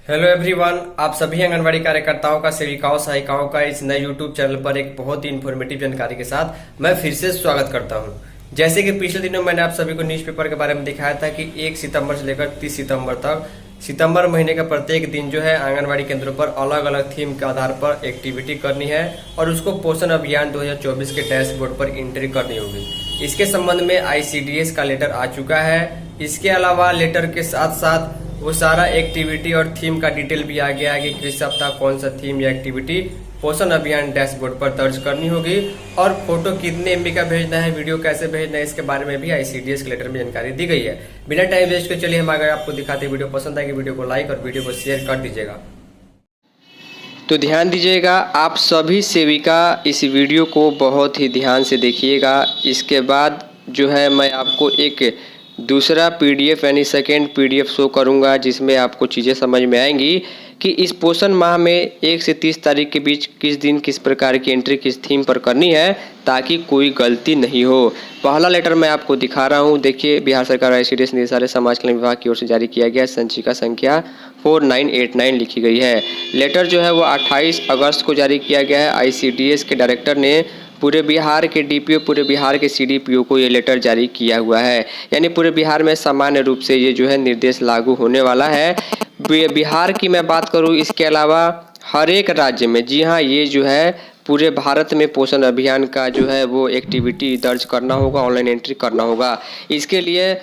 Hello everyone, आप सभी आंगनबाड़ी कार्यकर्ताओं का, सेविकाओं, सहायिकाओं का इस नए यूट्यूब चैनल पर एक बहुत ही इन्फॉर्मेटिव जानकारी के साथ मैं फिर से स्वागत करता हूं। जैसे कि पिछले दिनों मैंने आप सभी को न्यूज़पेपर के बारे में दिखाया था कि 1 सितंबर से लेकर 30 सितंबर तक सितंबर महीने का प्रत्येक दिन जो है आंगनबाड़ी केंद्रों पर अलग अलग थीम के आधार पर एक्टिविटी करनी है और उसको पोषण अभियान 2024 के डैशबोर्ड पर एंट्री करनी होगी। इसके संबंध में ICDS का लेटर आ चुका है। इसके अलावा लेटर के साथ साथ वो सारा एक्टिविटी और थीम का डिटेल भी आ गया है कि किस सप्ताह कौन सा थीम या एक्टिविटी पोषण अभियान डैशबोर्ड पर दर्ज करनी होगी और फोटो कितने MB का भेजना है, वीडियो कैसे भेजना है, इसके बारे में भी ICDS के लेटर में जानकारी दी गई है। बिना टाइम वेस्ट के चलिए हम आगे आपको दिखाते हैं। वीडियो पसंद आएगी वीडियो को लाइक और वीडियो को शेयर कर दीजिएगा। तो ध्यान दीजिएगा, आप सभी सेविका इस वीडियो को बहुत ही ध्यान से देखिएगा। इसके बाद जो है मैं आपको एक दूसरा PDF यानी सेकेंड PDF शो करूंगा जिसमें आपको चीज़ें समझ में आएंगी कि इस पोषण माह में 1 से 30 तारीख के बीच किस दिन किस प्रकार की एंट्री किस थीम पर करनी है ताकि कोई गलती नहीं हो। पहला लेटर मैं आपको दिखा रहा हूं। देखिए, बिहार सरकार ICDS निदेशालय समाज कल्याण विभाग की ओर से जारी किया गया संचिका संख्या 4989 लिखी गई है। लेटर जो है वो 28 अगस्त को जारी किया गया है। ICDS के डायरेक्टर ने पूरे बिहार के DPO, पूरे बिहार के CDPO को ये लेटर जारी किया हुआ है। यानी पूरे बिहार में सामान्य रूप से ये जो है निर्देश लागू होने वाला है। बिहार की मैं बात करूँ, इसके अलावा हर एक राज्य में, जी हाँ, ये जो है पूरे भारत में पोषण अभियान का जो है वो एक्टिविटी दर्ज करना होगा, ऑनलाइन एंट्री करना होगा। इसके लिए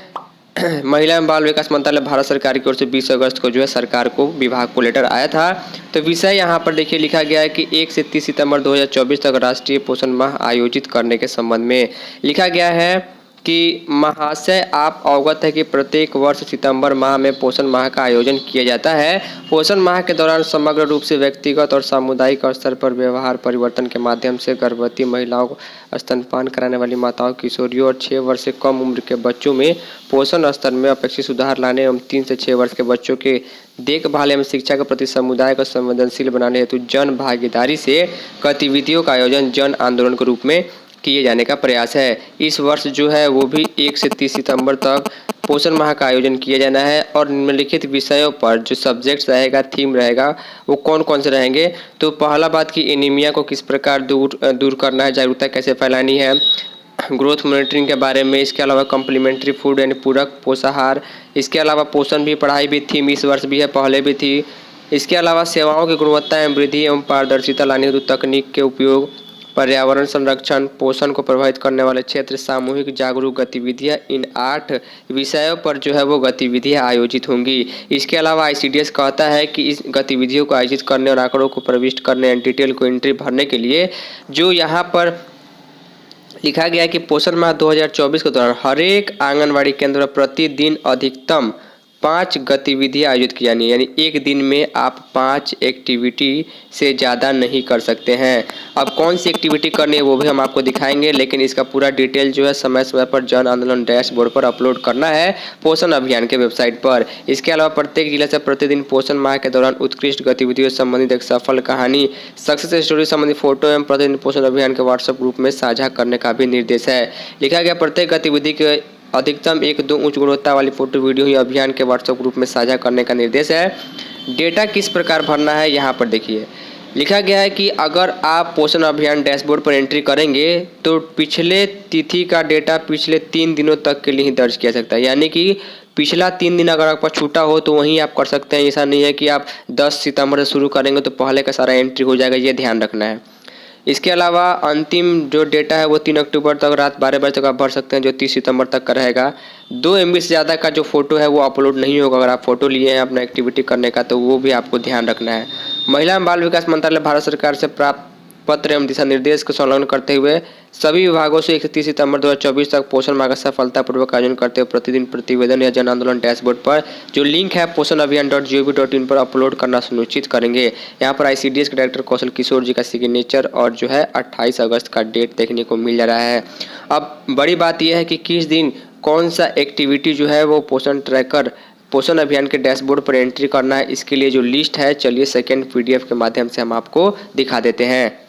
महिला एवं बाल विकास मंत्रालय भारत सरकार की ओर से 20 अगस्त को जो है सरकार को, विभाग को लेटर आया था। तो विषय यहाँ पर देखिए लिखा गया है कि 1 से 30 सितंबर 2024 तक राष्ट्रीय पोषण माह आयोजित करने के संबंध में लिखा गया है कि महाशय, आप अवगत है कि प्रत्येक वर्ष सितंबर माह में पोषण माह का आयोजन किया जाता है। पोषण माह के दौरान समग्र रूप से व्यक्तिगत और सामुदायिक स्तर पर व्यवहार परिवर्तन के माध्यम से गर्भवती महिलाओं, स्तनपान कराने वाली माताओं, किशोरियों और 6 वर्ष से कम उम्र के बच्चों में पोषण स्तर में अपेक्षित सुधार लाने एवं 3 से 6 वर्ष के बच्चों के देखभाल एवं शिक्षा के प्रति समुदाय को संवेदनशील बनाने हेतु जन भागीदारी से गतिविधियों का आयोजन जन आंदोलन के रूप में किए जाने का प्रयास है। इस वर्ष जो है वो भी 1 से 30 सितंबर तक पोषण माह का आयोजन किया जाना है और निम्नलिखित विषयों पर जो सब्जेक्ट्स रहेगा, थीम रहेगा, वो कौन कौन से रहेंगे। तो पहला बात कि एनीमिया को किस प्रकार दूर करना है, जागरूकता कैसे फैलानी है, ग्रोथ मॉनिटरिंग के बारे में। इसके अलावा कम्प्लीमेंट्री फूड यानी पूरक पोषाहार। इसके अलावा पोषण भी पढ़ाई भी थीम इस वर्ष भी है, पहले भी थी। इसके अलावा सेवाओं की गुणवत्ता एवं वृद्धि एवं पारदर्शिता लाने हेतु तकनीक के उपयोग, पर्यावरण संरक्षण, पोषण को प्रभावित करने वाले क्षेत्र, सामूहिक जागरूक गतिविधियां, इन 8 विषयों पर जो है वो गतिविधियां आयोजित होंगी। इसके अलावा ICDS कहता है कि इस गतिविधियों को आयोजित करने और आंकड़ों को प्रविष्ट करने एंड डिटेल को एंट्री भरने के लिए जो यहाँ पर लिखा गया है कि पोषण माह 2024 के दौरान हर एक आंगनबाड़ी केंद्र पर प्रतिदिन अधिकतम 5 गतिविधियाँ आयोजित की जानी है। यानी एक दिन में आप 5 एक्टिविटी से ज़्यादा नहीं कर सकते हैं। अब कौन सी एक्टिविटी करनी है वो भी हम आपको दिखाएंगे, लेकिन इसका पूरा डिटेल जो है समय समय पर जन आंदोलन डैशबोर्ड पर अपलोड करना है पोषण अभियान के वेबसाइट पर। इसके अलावा प्रत्येक जिले से प्रतिदिन पोषण माह के दौरान उत्कृष्ट गतिविधियों से संबंधित एक सफल कहानी, सक्सेस स्टोरी संबंधी फोटो एवं प्रतिदिन पोषण अभियान के WhatsApp ग्रुप में साझा करने का भी निर्देश है। लिखा गया प्रत्येक गतिविधि के अधिकतम 1-2 उच्च गुणवत्ता वाली फोटो वीडियो ही अभियान के WhatsApp ग्रुप में साझा करने का निर्देश है। डेटा किस प्रकार भरना है यहाँ पर देखिए लिखा गया है कि अगर आप पोषण अभियान डैशबोर्ड पर एंट्री करेंगे तो पिछले तिथि का डेटा पिछले 3 दिनों तक के लिए ही दर्ज किया सकता है। यानी कि पिछला 3 दिन अगर आपका छूटा हो तो वहीं आप कर सकते हैं। ऐसा नहीं है कि आप 10 सितंबर से शुरू करेंगे तो पहले का सारा एंट्री हो जाएगा, ये ध्यान रखना है। इसके अलावा अंतिम जो डेटा है वो 3 अक्टूबर तक रात 12 बजे तक आप भर सकते हैं, जो 30 सितंबर तक का रहेगा। 2 MB से ज़्यादा का जो फोटो है वो अपलोड नहीं होगा। अगर आप फोटो लिए हैं अपना एक्टिविटी करने का तो वो भी आपको ध्यान रखना है। महिला एवं बाल विकास मंत्रालय भारत सरकार से प्राप्त पत्र एवं दिशा निर्देश को संलग्न करते हुए सभी विभागों से 1 से 30 सितंबर 2024 तक पोषण माह का सफलतापूर्वक आयोजन करते हुए प्रतिदिन प्रतिवेदन या जन आंदोलन डैशबोर्ड पर जो लिंक है poshanabhiyan.gov.in पर अपलोड करना सुनिश्चित करेंगे। यहाँ पर ICDS के डायरेक्टर कौशल किशोर जी का सिग्नेचर और जो है 28 अगस्त का डेट देखने को मिल रहा है। अब बड़ी बात यह है कि किस दिन कौन सा एक्टिविटी जो है वो पोषण अभियान के डैशबोर्ड पर एंट्री करना है, इसके लिए जो लिस्ट है चलिए सेकेंड PDF के माध्यम से हम आपको दिखा देते हैं।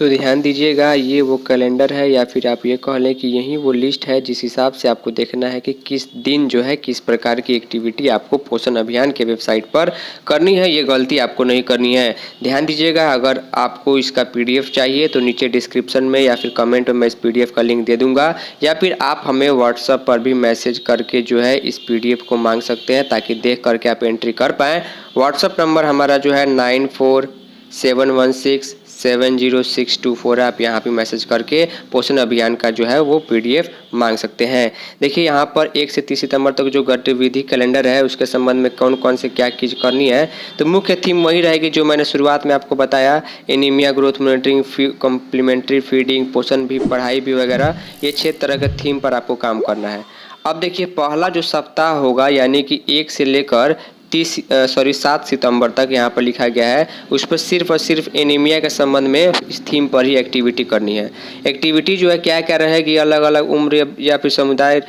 तो ध्यान दीजिएगा, ये वो कैलेंडर है या फिर आप ये कह लें कि यही वो लिस्ट है जिस हिसाब से आपको देखना है कि किस दिन जो है किस प्रकार की एक्टिविटी आपको पोषण अभियान के वेबसाइट पर करनी है। ये गलती आपको नहीं करनी है। ध्यान दीजिएगा, अगर आपको इसका PDF चाहिए तो नीचे डिस्क्रिप्शन में या फिर कमेंट में मैं इस PDF का लिंक दे दूँगा, या फिर आप हमें व्हाट्सएप पर भी मैसेज करके जो है इस PDF को मांग सकते हैं ताकि देख करके आप एंट्री कर पाएँ। व्हाट्सएप नंबर हमारा जो है 9471670624 है। आप यहाँ पे मैसेज करके पोषण अभियान का जो है वो PDF मांग सकते हैं। देखिए यहाँ पर 1 से 30 सितंबर तक जो गतिविधि कैलेंडर है उसके संबंध में कौन कौन से क्या चीज़ करनी है, तो मुख्य थीम वही रहेगी जो मैंने शुरुआत में आपको बताया, anaemia, growth monitoring, complementary feeding, पोषण भी, पढ़ाई भी वगैरह, ये 6 तरह के थीम पर आपको काम करना है। अब देखिए पहला जो सप्ताह होगा यानी कि 1 से लेकर 7 सितंबर तक यहाँ पर लिखा गया है, उस पर सिर्फ और सिर्फ एनीमिया के संबंध में इस थीम पर ही एक्टिविटी करनी है। एक्टिविटी जो है क्या क्या रहेगी, अलग अलग उम्र या फिर समुदाय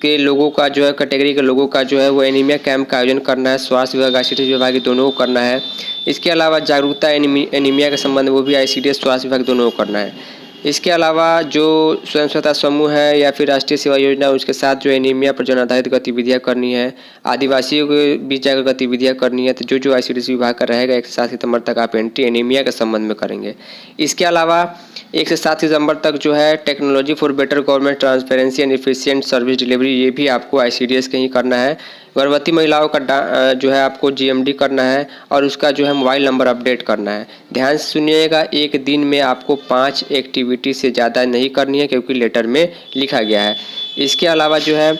के लोगों का जो है, कैटेगरी के लोगों का जो है वो एनीमिया कैंप का आयोजन करना है। स्वास्थ्य विभाग, ICDS विभाग दोनों को करना है। इसके अलावा जागरूकता एनीमिया के संबंध में वो भी ICDS, स्वास्थ्य विभाग दोनों को करना है। इसके अलावा जो स्वयं सहायता समूह है या फिर राष्ट्रीय सेवा योजना, उसके साथ जो एनीमिया पर जन आधारित गतिविधियाँ करनी है, आदिवासियों के बीच जाकर गतिविधियाँ करनी है, तो जो ICDS विभाग का रहेगा 1 से 7 सितंबर तक आप एंट्री एनीमिया के संबंध में करेंगे। इसके अलावा 1 से 7 सितंबर तक जो है technology for better government transparency and efficient service delivery, ये भी आपको ICDS के ही करना है। गर्भवती महिलाओं का जो है आपको GMD करना है और उसका जो है मोबाइल नंबर अपडेट करना है। ध्यान से सुनिएगा, एक दिन में आपको 5 एक्टिविटी से ज़्यादा नहीं करनी है क्योंकि लेटर में लिखा गया है। इसके अलावा जो है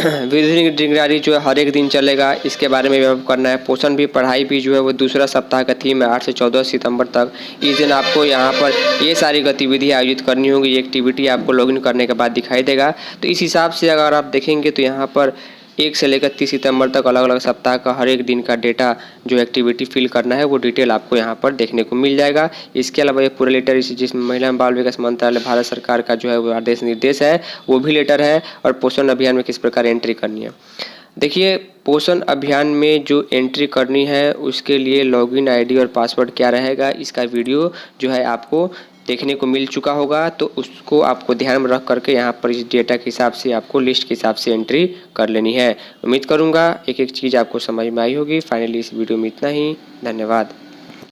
विधिक निगरानी जो है हर एक दिन चलेगा, इसके बारे में भी करना है। पोषण भी, पढ़ाई भी जो है वो दूसरा सप्ताह का थीम है 8 से 14 सितंबर तक। इस दिन आपको यहाँ पर ये सारी गतिविधियाँ आयोजित करनी होगी। ये एक्टिविटी आपको लॉगिन करने के बाद दिखाई देगा। तो इस हिसाब से अगर आप देखेंगे तो यहाँ पर 1 से लेकर 30 सितंबर तक अलग अलग सप्ताह का हर एक दिन का डेटा जो एक्टिविटी फिल करना है वो डिटेल आपको यहाँ पर देखने को मिल जाएगा। इसके अलावा एक पूरा लेटर जिसमें महिला एवं बाल विकास मंत्रालय, भारत सरकार का जो है वो आदेश निर्देश है वो भी लेटर है, और पोषण अभियान में किस प्रकार एंट्री करनी है। देखिए पोषण अभियान में जो एंट्री करनी है उसके लिए लॉगिन ID और पासवर्ड क्या रहेगा, इसका वीडियो जो है आपको देखने को मिल चुका होगा, तो उसको आपको ध्यान में रख करके यहाँ पर इस डेटा के हिसाब से आपको लिस्ट के हिसाब से एंट्री कर लेनी है। उम्मीद करूँगा एक एक चीज़ आपको समझ में आई होगी। फाइनली इस वीडियो में इतना ही। धन्यवाद।